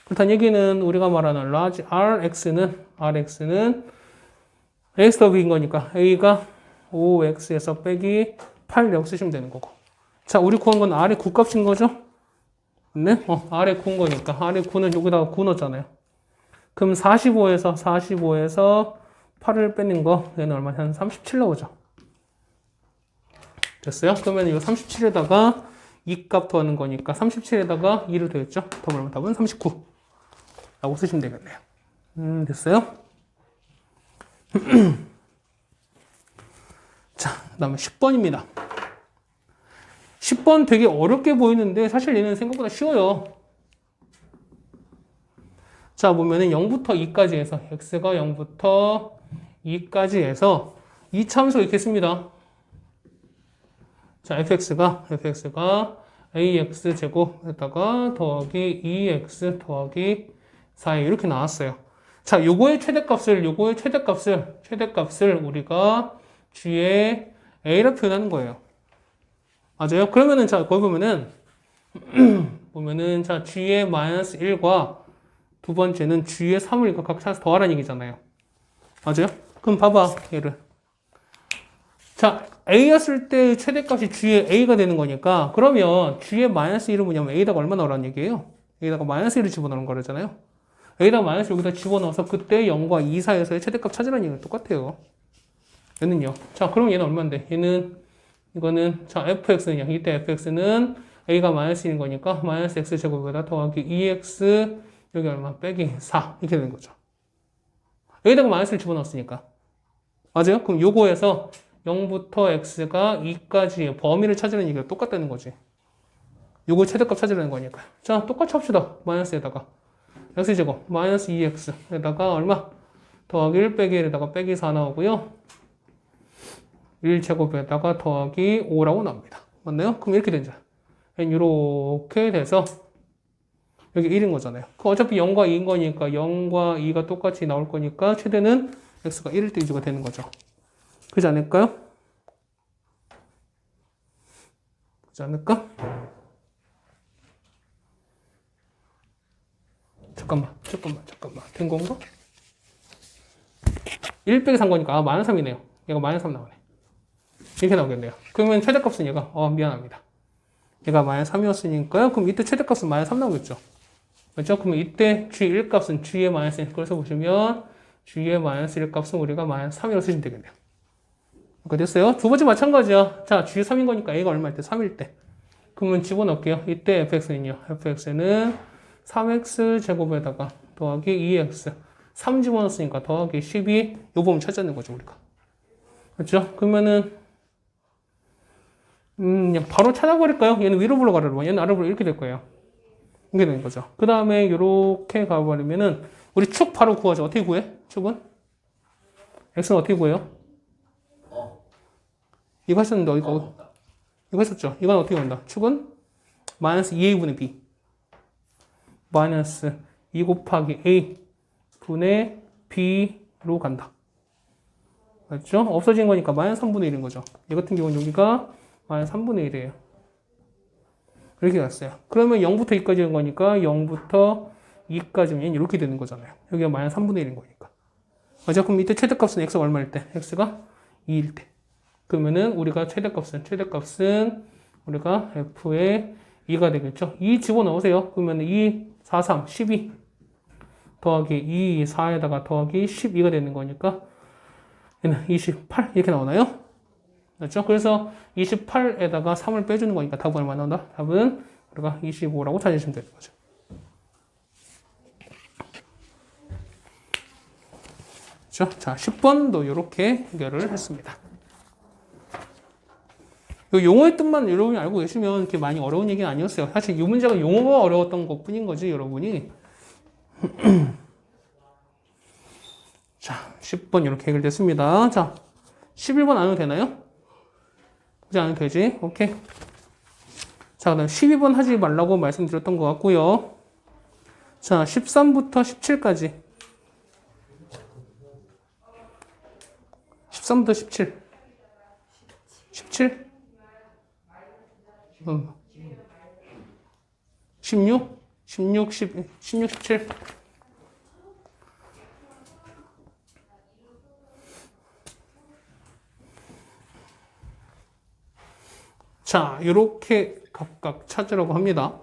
그렇다는 얘기는 우리가 말하는 large RX는 X 더비인 거니까 A가 5X에서 빼기 8 이라고 쓰시면 되는 거고. 자, 우리 구한 건 R의 9값인 거죠? 네? R의 9인 거니까 R의 9는 여기다가 9 넣었잖아요. 그럼 45에서 8을 빼는 거 얘는 얼마? 한 37 나오죠. 됐어요? 그러면 이 37에다가 2값 더하는 거니까 37에다가 2를 더했죠? 더하면 답은 39 라고 쓰시면 되겠네요. 됐어요? 자, 그 다음에 10번입니다. 10번 되게 어렵게 보이는데 사실 얘는 생각보다 쉬워요. 자, 보면은 0부터 2까지 해서 x가 0부터 2까지 해서 이 참수 이렇게 씁니다. 자, fx가 ax 제곱에다가 더하기 2x 더하기 4 이렇게 나왔어요. 자, 요거의 최대값을 우리가 g의 a로 표현하는 거예요. 맞아요? 그러면은 자, 거기 보면은 자, g의 마이너스 1과 두 번째는 g의 3을 각각 찾아서 더하라는 얘기잖아요. 맞아요? 그럼 봐봐, 얘를. 자, a였을 때 최대값이 g의 a가 되는 거니까 그러면 g의 마이너스 1은 뭐냐면 a에다가 얼마 넣으라는 얘기예요? a에다가 마이너스 1을 집어넣는 거잖아요. a에다가 마이너스 여기다 집어넣어서 그때 0과 2 사이에서의 최대값 찾으라는 얘기가 똑같아요. 얘는요. 자, 그럼 얘는 얼마인데? 이거는 자, fx는요. 이때 fx는 a가 마이너스 1인 거니까 마이너스 x 제곱에다 더하기 2x 여기 얼마? 빼기 4 이렇게 되는 거죠. 여기다가 마이너스를 집어넣었으니까. 맞아요? 그럼 요거에서 0부터 x가 2까지의 범위를 찾으라는 얘기가 똑같다는 거지. 요거 최대값 찾으라는 거니까. 자, 똑같이 합시다. 마이너스에다가 x제곱 마이너스 2x에다가 얼마? 더하기 1 빼기 1에다가 빼기 4 나오고요. 1제곱에다가 더하기 5라고 나옵니다. 맞나요? 그럼 이렇게 되죠. 이렇게 돼서 여기 1인 거잖아요. 그 어차피 0과 2인 거니까 0과 2가 똑같이 나올 거니까 최대는 x가 1일 때 유지가 되는 거죠. 그렇지 않을까요? 그렇지 않을까? 잠깐만. 된 건가? 1 빼기 3 거니까 마이너스 3이네요. 얘가 마이너스 3 나오네. 이렇게 나오겠네요. 그러면 최대값은 얘가 미안합니다. 얘가 마이너스 3이었으니까요. 그럼 이때 최대값은 마이너스 3 나오겠죠. 그렇죠? 그러면 이때 g1 값은 g의 마이너스 1. 그래서 보시면 g의 마이너스 1 값은 우리가 마이너스 3이라고 쓰시면 되겠네요. 이렇게 됐어요? 두 번째 마찬가지야. 자, g 3인 거니까 a가 얼마일 때? 3일 때. 그러면 집어넣을게요. 이때 fx는요. fx는 3x 제곱에다가 더하기 2x 3 집어넣었으니까 더하기 12 요 부분 찾아내는 거죠, 우리가. 그렇죠? 그러면은 그냥 바로 찾아버릴까요? 얘는 위로 불러가려고 얘는 아래로 이렇게 될 거예요. 이게 되는 거죠. 그 다음에 이렇게 가버리면은 우리 축 바로 구하죠. 어떻게 구해? 축은? x는 어떻게 구해요? 이거 했었는데 이거 했었죠. 이건 어떻게 간다? 축은 마이너스 2a분의 b 마이너스 2 곱하기 a 분의 b로 간다. 맞죠? 없어진 거니까 마이너스 3분의 1인 거죠. 얘 같은 경우는 여기가 마이너스 3분의 1이에요. 이렇게 갔어요. 그러면 0부터 2까지 온 거니까 0부터 2까지면 이렇게 되는 거잖아요. 여기가 마이너스 3분의 1인 거니까. 맞아? 그럼 이때 최대값은 x가 얼마일 때? x가 2일 때. 그러면은 우리가 최대값은 우리가 f의 2가 되겠죠. 2 집어넣으세요. 그러면 2, 4, 3, 12. 더하기 2, 4에다가 더하기 12가 되는 거니까 얘는 28 이렇게 나오나요? 맞죠? 그래서 28에다가 3을 빼주는 거니까 답은 얼마 나온다? 답은 우리가 25라고 찾으시면 되는 거죠. 그렇죠? 자, 10번도 이렇게 해결을 했습니다. 이 용어의 뜻만 여러분이 알고 계시면 이렇게 많이 어려운 얘기는 아니었어요. 사실 이 문제가 용어가 어려웠던 것 뿐인 거지, 여러분이. 자, 10번 이렇게 해결됐습니다. 자, 11번 안 해도 되나요? 그지 않아도 되지? 오케이. 자, 그 다음 12번 하지 말라고 말씀드렸던 것 같고요. 자, 13부터 17까지. 13부터 17. 17? 16? 16, 17. 자, 이렇게 각각 찾으라고 합니다.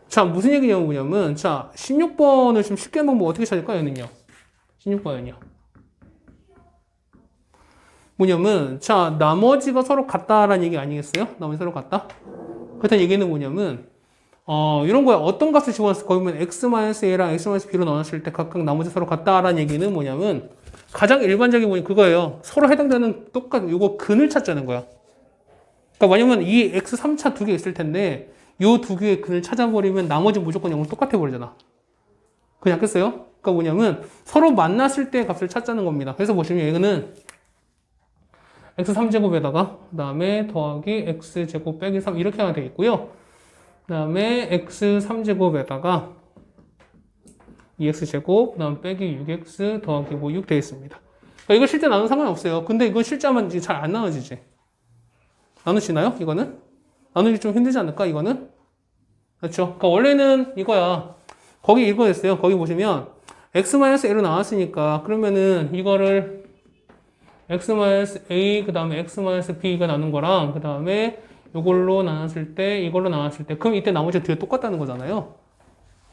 자, 무슨 얘기냐면, 자, 16번을 좀 쉽게 한번 뭐 어떻게 찾을까요, 얘는요? 16번은요. 뭐냐면, 자, 나머지가 서로 같다라는 얘기 아니겠어요? 나머지 서로 같다? 그렇다는 얘기는 뭐냐면, 이런 거야. 어떤 값을 집어넣었을 거면 x-a랑 x-b로 나눴을 때 각각 나머지 서로 같다라는 얘기는 뭐냐면, 가장 일반적인 건 그거예요. 서로 해당되는 요거 근을 찾자는 거야. 그러니까 뭐냐면 이 x 3차 두 개 있을 텐데, 요 두 개의 근을 찾아버리면 나머지 무조건 0은 똑같아 버리잖아. 그냥 겠어요? 그러니까 뭐냐면 서로 만났을 때 값을 찾자는 겁니다. 그래서 보시면 얘는 x3제곱에다가 그 다음에 더하기 x제곱 빼기 3 이렇게 하면 되겠고요. 그 다음에 x3제곱에다가 2x제곱 그 다음 빼기 6x 더하기 뭐 6 되겠습니다. 그러니까 이거 실제 나누면 상관없어요. 근데 이건 실제 하면 이제 잘 안 나눠지지. 나누시나요? 이거는? 나누기 좀 힘들지 않을까? 이거는? 그렇죠? 그러니까 원래는 이거야. 거기 이거였어요. 거기 보시면 x-a로 나왔으니까 그러면은 이거를 x-a 그 다음에 x-b가 나눈 거랑 그 다음에 이걸로 나눴을 때 이걸로 나눴을 때 그럼 이때 나머지 뒤에 똑같다는 거잖아요.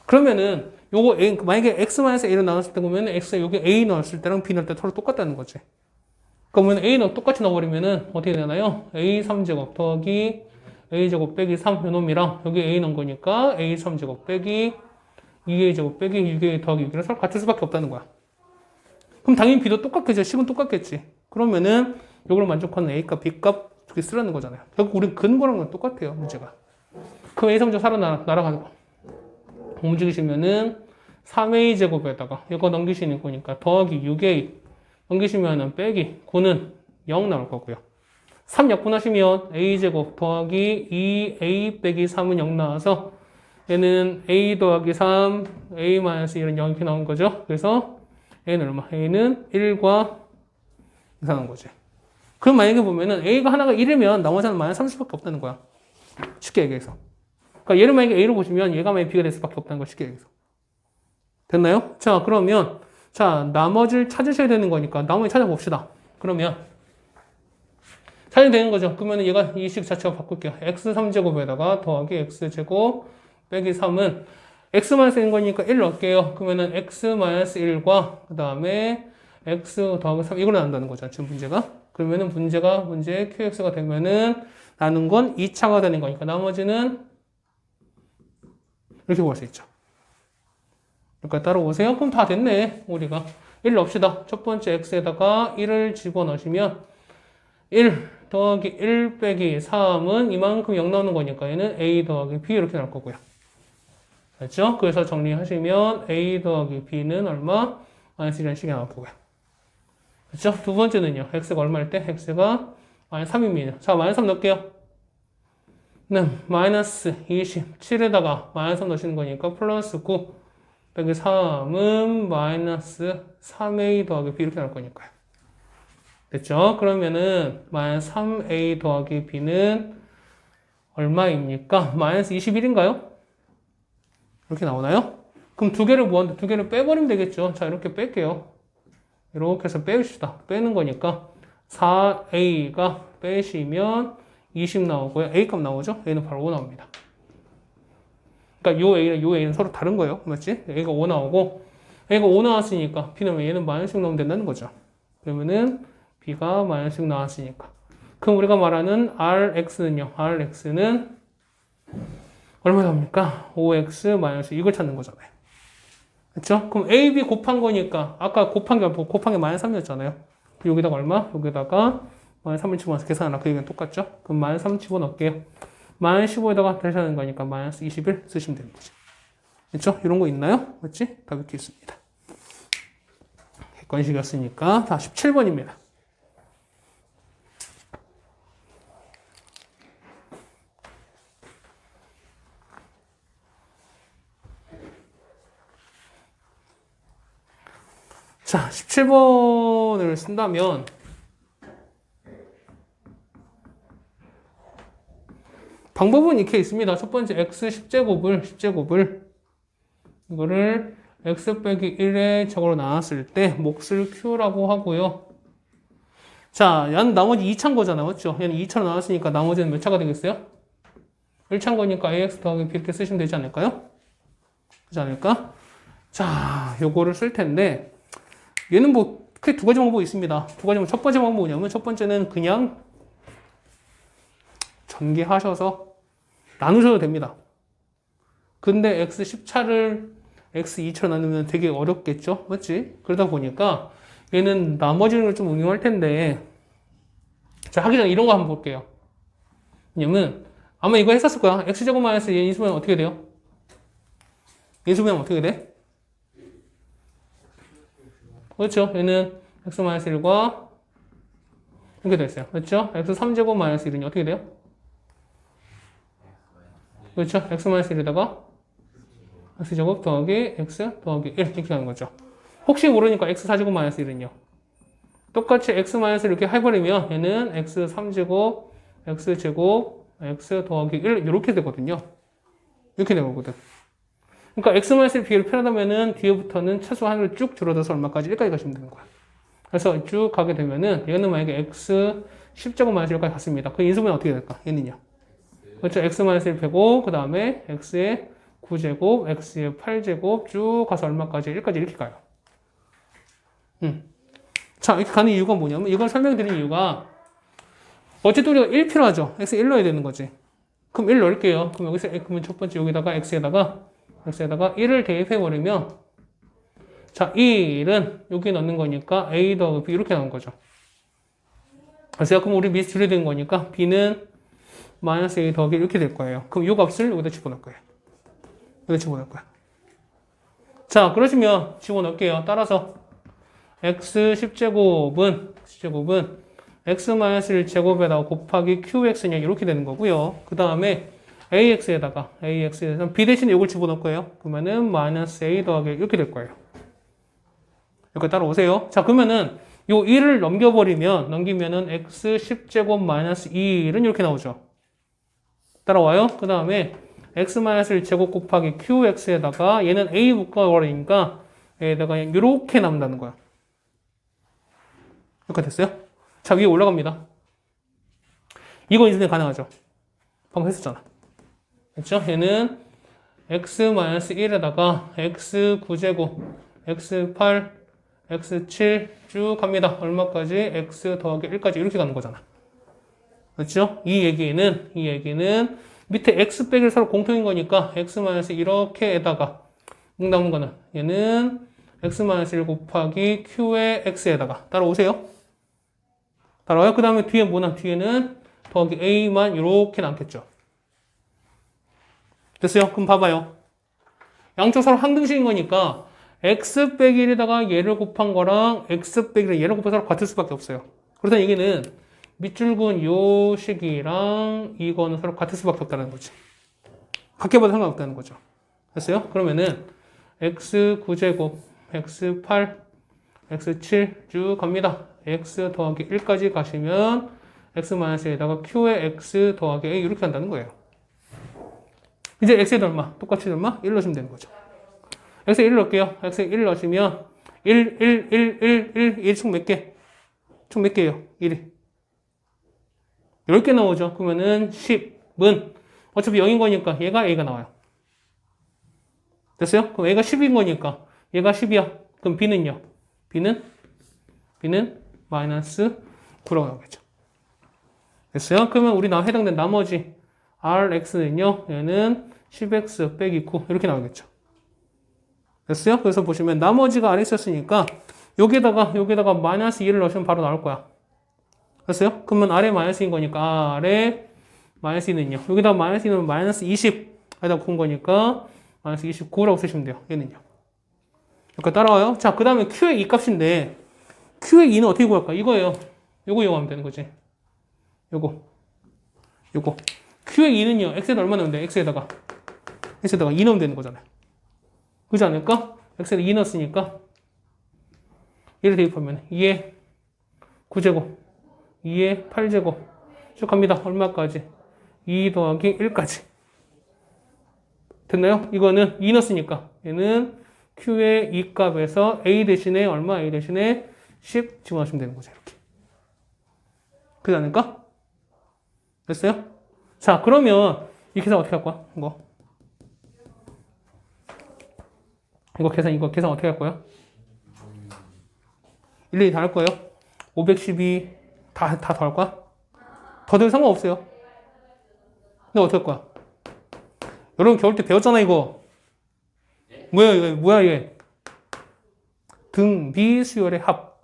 그러면은 요거 a, 만약에 x-a로 나눴을 때 보면 x 여기 a 넣었을 때랑 b 넣을 때 서로 똑같다는 거지. 그러면 a 넣 똑같이 넣어버리면은 어떻게 되나요? a 3제곱 더하기 a제곱 빼기 3 요놈이랑 여기 a 넣은 거니까 a 3제곱 빼기 2a제곱 빼기 6a 더하기 6이랑 서로 같을 수밖에 없다는 거야. 그럼 당연히 b도 똑같겠죠. 식은 똑같겠지. 그러면은 이걸 만족하는 a값, b값 두 개 쓰라는 거잖아요. 결국 우린 근거랑은 똑같아요. 문제가. 그럼 a 3제곱 사로 날아가는 거. 움직이시면은 3a제곱에다가 이거 넘기시는 거니까 더하기 6a 넘기시면은 빼기 9는 0 나올 거고요. 3 약분하시면 a제곱 더하기 2a 빼기 3은 0 나와서 얘는 a 더하기 3, a-1은 0 이렇게 나온 거죠. 그래서 a는 얼마? a는 1과 이상한 거지. 그럼 만약에 보면은 a가 하나가 1이면 나머지는 마이너스 30밖에 없다는 거야. 쉽게 얘기해서. 그러니까 얘를 만약에 a로 보시면 얘가 만약에 b가 될 수밖에 없다는 거 쉽게 얘기해서. 됐나요? 자, 그러면 자, 나머지를 찾으셔야 되는 거니까 나머지 찾아봅시다. 그러면 찾으면 되는 거죠. 그러면 얘가 이 식 자체가 바꿀게요. x3제곱에다가 더하기 x제곱 빼기 3은 x만 쓰는 거니까 1 넣을게요. 그러면은 x-1과 그 다음에 x 더하기 3 이걸 나눈다는 거죠. 지금 문제가. 그러면은 문제 qx가 되면은 나눈 건 2차가 되는 거니까 나머지는 이렇게 볼 수 있죠. 그러니까 따라오세요. 그럼 다 됐네. 우리가 1 넣읍시다. 첫 번째 x에다가 1을 집어넣으시면 1 더하기 1 빼기 3은 이만큼 0 나오는 거니까 얘는 a 더하기 b 이렇게 나올 거고요. 됐죠? 그래서 정리하시면 a 더하기 b는 얼마? 마이너스 1이라는 식이 나올 거고요. 됐죠? 두 번째는요. x가 얼마일 때? x가 마이너스 3입니다. 자, 마이너스 3 넣을게요. 네, 마이너스 27에다가 마이너스 3 넣으시는 거니까 플러스 9 빼기 3은 마이너스 3a 더하기 b 이렇게 나올 거니까요. 됐죠? 그러면은 마이너스 3a 더하기 b는 얼마입니까? 마이너스 21인가요? 이렇게 나오나요? 그럼 두 개를 모았는데 두 개를 빼버리면 되겠죠? 자, 이렇게 뺄게요. 이렇게 해서 빼봅시다. 빼는 거니까 4a가 빼시면 20 나오고요. a값 나오죠? a는 바로 5 나옵니다. 그러니까 요 A랑 요 A는 서로 다른 거예요. 맞지? A가 5 나오고 A가 5 나왔으니까 B는 얘는 마이너스 6 나오면 된다는 거죠. 그러면은 B가 마이너스 6 나왔으니까. 그럼 우리가 말하는 RX는요. RX는 얼마 나옵니까? 5X 마이너스 이걸 찾는 거잖아요. 그렇죠? 그럼 AB 곱한 거니까 아까 곱한 게 마이너스 3이었잖아요. 여기다가 얼마? 여기다가 마이너스 3을 집어넣어서 계산하라. 그 얘기는 똑같죠? 그럼 마이너스 3 집어넣을게요. 마이너스 15에다가 다시 하는 거니까 마이너스 21 쓰시면 되는 거죠. 그렇죠? 이런 거 있나요? 맞지? 답 이렇게 있습니다. 객관식이었으니까 다 17번입니다. 자, 17번을 쓴다면 방법은 이렇게 있습니다. 첫 번째 x 10제곱을 이거를 x 빼기 1의 적으로 나눴을 때 몫을 q라고 하고요. 자, 얘는 나머지 2차인 거잖아. 맞죠? 얘는 2차로 나왔으니까 나머지는 몇 차가 되겠어요? 1차인 거니까 ax 더하기 b 이렇게 쓰시면 되지 않을까요? 그렇지 않을까? 자, 요거를 쓸 텐데 얘는 뭐 크게 두 가지 방법이 있습니다. 두 가지 방법. 첫 번째 방법은 뭐냐면 첫 번째는 그냥 전개하셔서 나누셔도 됩니다. 근데 x 10차를 x 2차로 나누면 되게 어렵겠죠? 맞지? 그러다 보니까 얘는 나머지는 걸 좀 응용할 텐데 자, 하기 전에 이런 거 한번 볼게요. 왜냐면 아마 이거 했었을 거야. x제곱 마이너스 얘 인수분해하면 어떻게 돼요? 인수분해하면 어떻게 돼? 그렇죠? 얘는 x 마이너스 1과 이렇게 됐어요. 그렇죠? x 3제곱 마이너스 1은 어떻게 돼요? 그렇죠? x 마이너스 1에다가 x제곱 더하기 x 더하기 1 이렇게 하는 거죠. 혹시 모르니까 x 4제곱 마이너스 1은요. 똑같이 x 마이너스 이렇게 해버리면 얘는 x 3제곱 x제곱 x 더하기 1 이렇게 되거든요. 이렇게 되거든. 그러니까 x 마이너스 1 비교를 편하다면은 뒤에부터는 최소 하나를 쭉 줄어들어서 얼마까지? 1까지 가시면 되는 거야. 그래서 쭉 가게 되면은 얘는 만약에 x 10제곱 마이너스 1까지 갔습니다. 그 인수분해 어떻게 될까? 얘는요. 그렇죠? x 마이너스 1 빼고 그 다음에 x의 9제곱, x의 8제곱 쭉 가서 얼마까지? 1까지 이렇게 가요. 자, 이렇게 가는 이유가 뭐냐면 이걸 설명드린 이유가 어쨌든 우리가 1 필요하죠. x 1 넣어야 되는 거지. 그럼 1 넣을게요. 그럼 여기서 그러면 첫 번째 여기다가 x에다가 1을 대입해버리면 자, 이 1은 여기 넣는 거니까 a 더하기 b 이렇게 나온 거죠. 그래서 그럼 우리 미리 줄여야 되는 거니까 b는 마이너스 a 더하기 이렇게 될 거예요. 그럼 이 값을 여기다 집어넣을 거예요. 여기다 집어넣을 거야. 자, 그러시면 집어넣을게요. 따라서 x 10제곱은 x 마이너스 1제곱에다가 곱하기 qx냐 이렇게 되는 거고요. 그 다음에 ax에서 b 대신에 이걸 집어넣을 거예요. 그러면은 마이너스 a 더하기 이렇게 될 거예요. 여기 따라오세요. 자, 그러면은 요 1을 넘기면은 x 10제곱 마이너스 2는 이렇게 나오죠. 따라와요. 그 다음에 x 마이너스 1제곱 곱하기 qx에다가 얘는 a 묶어버리니까 얘에다가 이렇게 남는다는 거야. 이렇게 됐어요? 자, 위에 올라갑니다. 이거 인수분해 가능하죠? 방금 했었잖아. 그렇죠? 얘는 x-1에다가 x9제곱, x8, x7 쭉 갑니다. 얼마까지? x 더하기 1까지 이렇게 가는 거잖아. 그렇죠? 이 얘기는 밑에 x 빼기를 서로 공통인 거니까 x- 이렇게에다가 남은 거는 얘는 x-1 곱하기 q의 x에다가 따라오세요. 따라와요. 그 다음에 뒤에 뭐나? 뒤에는 더하기 a만 이렇게 남겠죠. 됐어요? 그럼 봐봐요. 양쪽 서로 항등식인 거니까 x 빼기 1에다가 얘를 곱한 거랑 x 빼기 얘를 곱한 서로 같을 수밖에 없어요. 그렇다는 얘기는 밑줄근 요 식이랑 이거는 서로 같을 수밖에 없다는 거지. 같게 봐도 상관없다는 거죠. 됐어요? 그러면은 x 9제곱, x 8, x 7 쭉 갑니다. x 더하기 1까지 가시면 x-1에다가 q의 x 더하기 a 이렇게 한다는 거예요. 이제 x에 얼마? 똑같이 얼마? 1 넣으시면 되는 거죠. x에 1 넣을게요. x에 1 넣으시면 1 총 몇 개? 총 몇 개예요? 1이. 10개 나오죠. 그러면은 10은 어차피 0인 거니까 얘가 a가 나와요. 됐어요? 그럼 A가 10인 거니까 얘가 10이야. 그럼 B는요? B는 마이너스 9라고 나오겠죠. 됐어요? 그러면 우리 해당된 나머지 RX는요? 얘는 10X 빼기 9 이렇게 나오겠죠. 됐어요? 그래서 보시면 나머지가 아래 있었으니까 여기에다가 마이너스 2를 넣으시면 바로 나올 거야. 됐어요? 그러면 아래 마이너스인 거니까 아래 마이너스 2는요. 여기다가 마이너스 2는 마이너스 20 에다 군 거니까 마이너스 29라고 쓰시면 돼요. 얘는요. 여기까지 따라와요. 자, 그 다음에 Q의 이 값인데 Q의 2는 어떻게 구할까? 이거예요. 요거 이용하면 되는 거지. 요거. Q의 2는요. X에다 얼마 넣으면 돼? X에다가 2 넣으면 되는 거잖아요. 그렇지 않을까? X에다 2 넣었으니까 얘를 대입하면 2의 9제곱 2의 8제곱 쭉 갑니다. 얼마까지? 2 더하기 1까지 됐나요? 이거는 2 넣었으니까 얘는 Q의 이 값에서 A 대신에 얼마? A 대신에 10 집어넣으시면 되는 거죠. 이렇게 그렇지 않을까? 됐어요? 자, 그러면 이 계산 어떻게 할 거야? 이거 계산 어떻게 할 거야? 일일이 다 할 거예요? 512 다 더할 거야? 더해도 상관없어요. 근데 어떻게 할 거야? 여러분 겨울 때 배웠잖아 이거. 뭐야 이게? 등비수열의 합.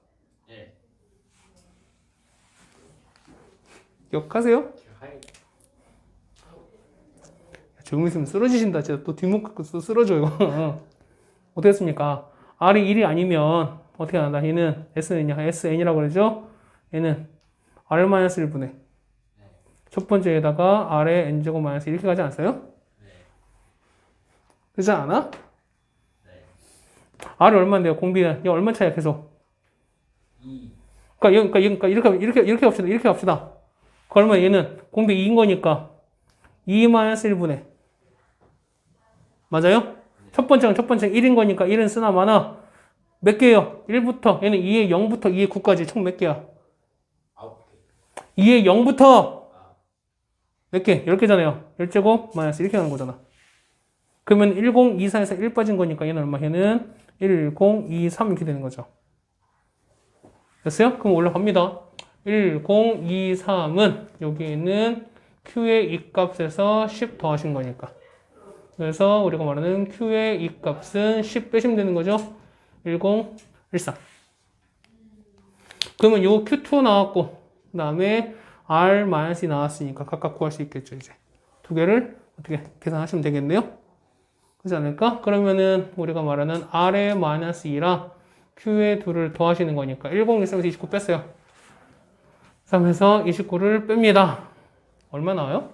기억하세요? 조용히 있으면 쓰러지신다. 진짜 또 뒷목 갖고 쓰러져 이거. 어떻게 했습니까? R이 1이 아니면 어떻게 한다? 얘는 S는요? SN이라고 그러죠? 얘는 R-1분의 첫 번째에다가 R의 N제곱 마이너스 이렇게 가지 않았어요? 그러지 않아? R이 얼마인데요? 공비는 얘 얼마 차이야 계속? 2. 그러니까 이렇게 합시다. 이렇게 합시다. 그러면 얘는 공비 2인 거니까 2-1분의 맞아요? 첫 번째는 1인 거니까 1은 쓰나 마나 몇 개예요? 1부터 얘는 2의 0부터 2의 9까지 총 몇 개야? 2의 0부터 몇 개? 10개잖아요. 10제곱 마이너스 이렇게 하는 거잖아. 그러면 1024에서 1 빠진 거니까 얘는 얼마? 얘는 1023 이렇게 되는 거죠. 됐어요? 그럼 올라갑니다. 1023은 여기에는 Q의 이 값에서 10 더하신 거니까. 그래서 우리가 말하는 Q의 이 값은 10 빼시면 되는 거죠. 1013. 그러면 요 Q2 나왔고, 그 다음에 R-2 나왔으니까 각각 구할 수 있겠죠, 이제. 두 개를 어떻게 계산하시면 되겠네요. 그렇지 않을까? 그러면은 우리가 말하는 R의 마이너스 2랑 Q의 2를 더하시는 거니까 1013에서 29 뺐어요. 3에서 29를 뺍니다. 얼마 나와요?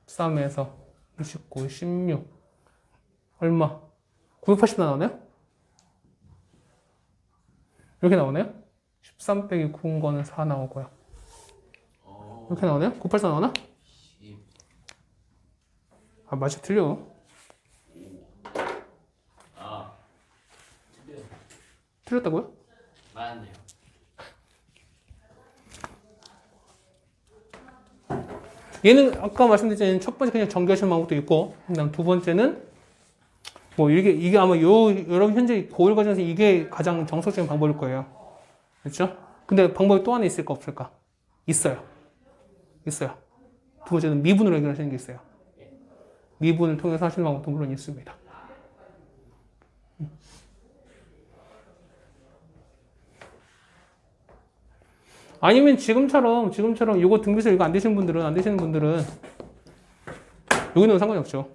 13에서 29, 16 얼마? 980 나오네요? 이렇게 나오네요? 13 빼기 9인 거는 4 나오고요. 이렇게 나오네요? 984 나오나? 아, 맛이 틀려. 틀렸다고요? 맞네요. 얘는 아까 말씀드린 첫 번째 그냥 정교하시는 방법도 있고, 그다음 두 번째는 뭐 이게 아마 여러분 현재 고1 과정에서 이게 가장 정석적인 방법일 거예요. 그렇죠? 근데 방법이 또 하나 있을까 없을까? 있어요. 두 번째는 미분으로 해결하시는 게 있어요. 미분을 통해서 하시는 방법도 물론 있습니다. 아니면 지금처럼 이거 등비수 이거 안 되시는 분들은 여기는 상관이 없죠.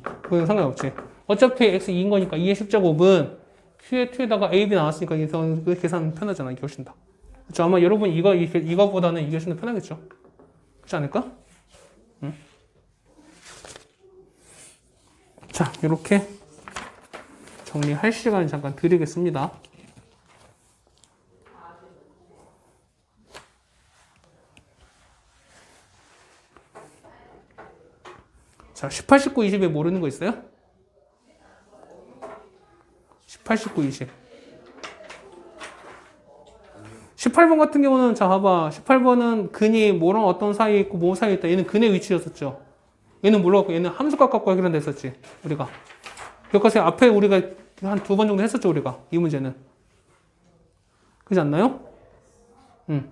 그건 상관이 없지. 어차피 x 2인 거니까 2의 10제곱은 q의 2에다가 a, b 나왔으니까 그 계산 편하잖아. 이게 훨씬 더. 그렇죠? 아마 여러분 이거보다는 이게 훨씬 더 편하겠죠. 그렇지 않을까? 응? 자, 이렇게 정리할 시간을 잠깐 드리겠습니다. 자, 18, 19, 20에 모르는 거 있어요? 18, 19, 20. 18, 18번 같은 경우는 자 봐봐. 18번은 근이 뭐랑 어떤 사이에 있고 뭐 사이에 있다. 얘는 근의 위치였었죠. 얘는 몰라갖고 얘는 함수값 갖고 하기로 했었지. 우리가. 기억하세요. 앞에 우리가 한 2번 정도 했었죠. 우리가. 이 문제는. 그렇지 않나요? 그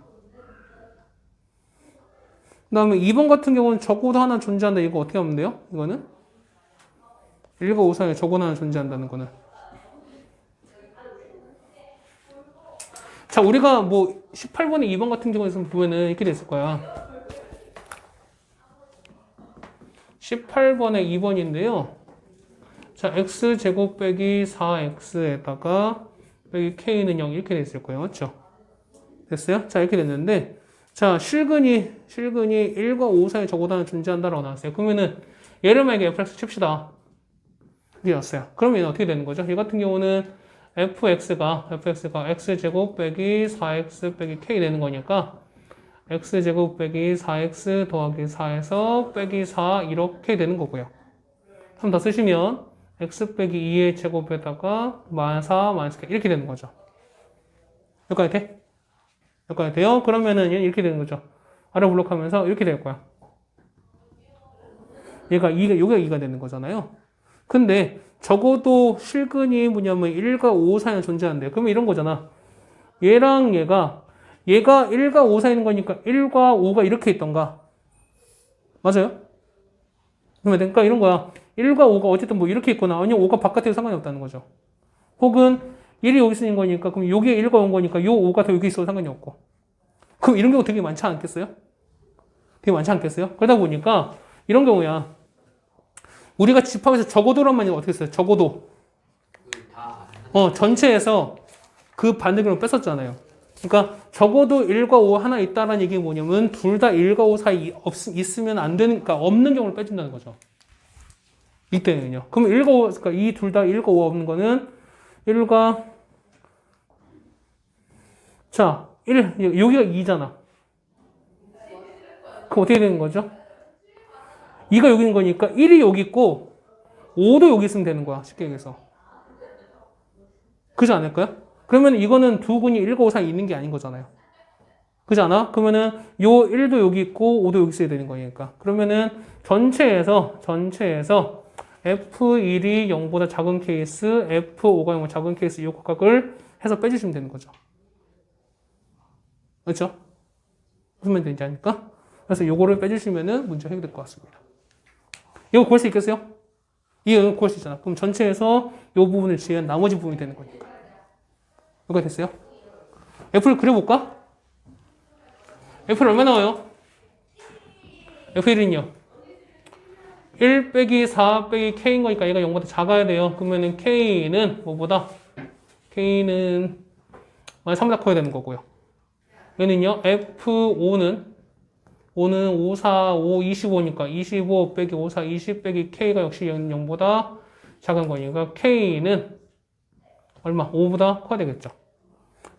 다음에 2번 같은 경우는 적어도 하나 존재한다. 이거 어떻게 하면 돼요? 이거는? 1과 5 사이에 적어도 하나 존재한다는 거는. 자, 우리가 뭐 18번에 2번 같은 경우에서 보면은 이렇게 됐을 거야. 18번에 2번인데요. 자, x제곱 빼기 4x에다가 빼기 k는 0 이렇게 됐을 거예요. 맞죠? 됐어요? 자, 이렇게 됐는데 자, 실근이 1과 5 사이에 적어도 하나 존재한다라고 나왔어요. 그러면은 얘를 만약에 fx 칩시다. 이었어요. 그러면 얘는 어떻게 되는 거죠? 얘 같은 경우는 fx가 x제곱 빼기 4x 빼기 k 되는 거니까 x제곱 빼기 4x 더하기 4에서 빼기 4 이렇게 되는 거고요. 한번 더 쓰시면 x 빼기 2의 제곱에다가 -4, -k 이렇게 되는 거죠. 여기까지 돼? 여기까지 돼요? 그러면은 얘는 이렇게 되는 거죠. 아래 블록하면서 이렇게 될 거야. 여기가 2가 되는 거잖아요. 근데 적어도 실근이 뭐냐면 1과 5 사이에 존재한대요. 그러면 이런 거잖아. 얘랑 얘가 1과 5 사이에 있는 거니까 1과 5가 이렇게 있던가. 맞아요? 그러니까 이런 거야. 1과 5가 어쨌든 뭐 이렇게 있거나 아니면 5가 바깥에도 상관이 없다는 거죠. 혹은 1이 여기 쓰는 거니까 그럼 여기에 1과 온 거니까 요 5가 더 여기 있어도 상관이 없고. 그럼 이런 경우 되게 많지 않겠어요? 되게 많지 않겠어요? 그러다 보니까 이런 경우야. 우리가 집합에서 적어도란 말이 어떻게 써요? 적어도. 전체에서 그 반대편으로 뺐었잖아요. 그러니까 적어도 1과 5 하나 있다라는 얘기가 뭐냐면 둘 다 1과 5 사이 있으면 안 되는, 그러니까 없는 경우를 빼준다는 거죠. 이때는요. 그럼 1과 5, 그러니까 이 둘 다 1과 5 없는 거는 1과, 자, 여기가 2잖아. 그럼 어떻게 되는 거죠? 2가 여기 있는 거니까 1이 여기 있고 5도 여기 있으면 되는 거야. 쉽게 얘기해서. 그렇지 않을까요? 그러면 이거는 두 근이 1과 5 사이에 있는 게 아닌 거잖아요. 그렇지 않아? 그러면은 요 1도 여기 있고 5도 여기 있어야 되는 거니까. 그러면은 전체에서 F1이 0보다 작은 케이스, F5가 0보다 작은 케이스 이 각각을 해서 빼주시면 되는 거죠. 그렇죠? 무슨 말인지 되는지 아니까? 그래서 요거를 빼주시면은 문제 해결될 것 같습니다. 이거 구할 수 있겠어요? 이거 구할 수 있잖아. 그럼 전체에서 요 부분을 지은 나머지 부분이 되는 거니까. 이거 됐어요? F를 그려볼까? F는 얼마 나와요? F1은요? 1 빼기 4 빼기 K인 거니까 얘가 0보다 작아야 돼요. 그러면은 K는 뭐보다? K는 3보다 커야 되는 거고요. 얘는요? F5는 5, 4, 5, 25니까 25 빼기 5, 4, 20 빼기 K가 역시 0보다 작은 거니까 K는 얼마? 5보다 커야 되겠죠.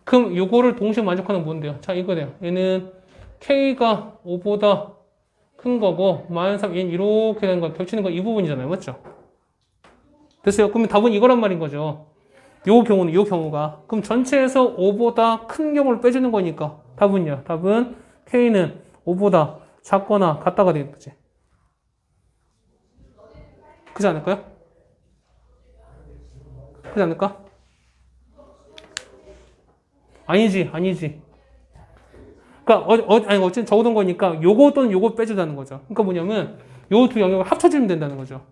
그럼 요거를 동시에 만족하는 뭔데요? 자, 이거 돼요. 얘는 K가 5보다 큰 거고, -3, 얘는 이렇게 되는 거, 겹치는 거 이 부분이잖아요. 맞죠? 됐어요? 그러면 답은 이거란 말인 거죠. 요 경우가. 그럼 전체에서 5보다 큰 경우를 빼주는 거니까, 답은요. 답은 K는 5보다 작거나 같다가 되는 거지. 그렇지 않을까요? 그렇지 않을까? 아니지. 그러니까 어쨌든 적어둔 거니까 요거 또는 요거 빼주자는 거죠. 그러니까 뭐냐면 요 두 영역을 합쳐주면 된다는 거죠.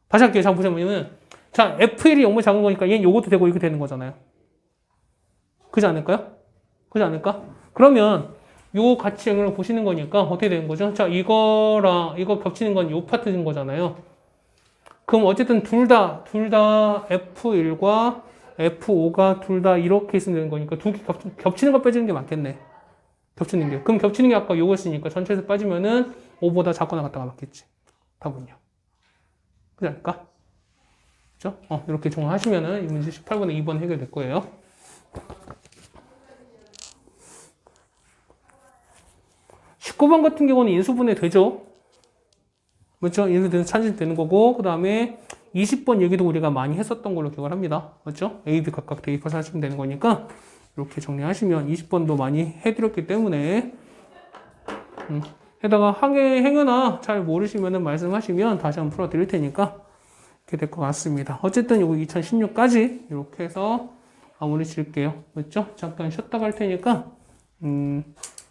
다시 할게요. 자, 보시면 자, F1이 0보다 작은 거니까 얘는 요것도 되고 이렇게 되는 거잖아요. 그렇지 않을까요? 그렇지 않을까? 그러면 요 같이 영역을 보시는 거니까 어떻게 되는 거죠? 자, 이거 겹치는 건 요 파트인 거잖아요. 그럼 어쨌든 둘 다 F1과 F5가 둘 다 이렇게 있으면 되는 거니까 두 개 겹치는 거 빼주는 게 맞겠네. 겹치는 게. 그럼 겹치는 게 아까 요거였으니까 전체에서 빠지면은 5보다 작거나 같다가 맞겠지. 답은요. 그렇지 않을까? 그죠? 이렇게 정리하시면은 이 문제 18번에 2번 해결될 거예요. 19번 같은 경우는 인수분해 되죠? 그렇죠? 인수분해 찾으면 되는 거고, 그 다음에 20번 얘기도 우리가 많이 했었던 걸로 기억을 합니다. 맞죠? A, B 각각 대입해서 하시면 되는 거니까 이렇게 정리하시면 20번도 많이 해드렸기 때문에 게다가 행여나 잘 모르시면 말씀하시면 다시 한번 풀어드릴 테니까 이렇게 될 것 같습니다. 어쨌든 이거 2016까지 이렇게 해서 마무리 질게요. 그렇죠? 잠깐 쉬었다 갈 테니까 좀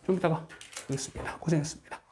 이따가 보겠습니다. 고생했습니다.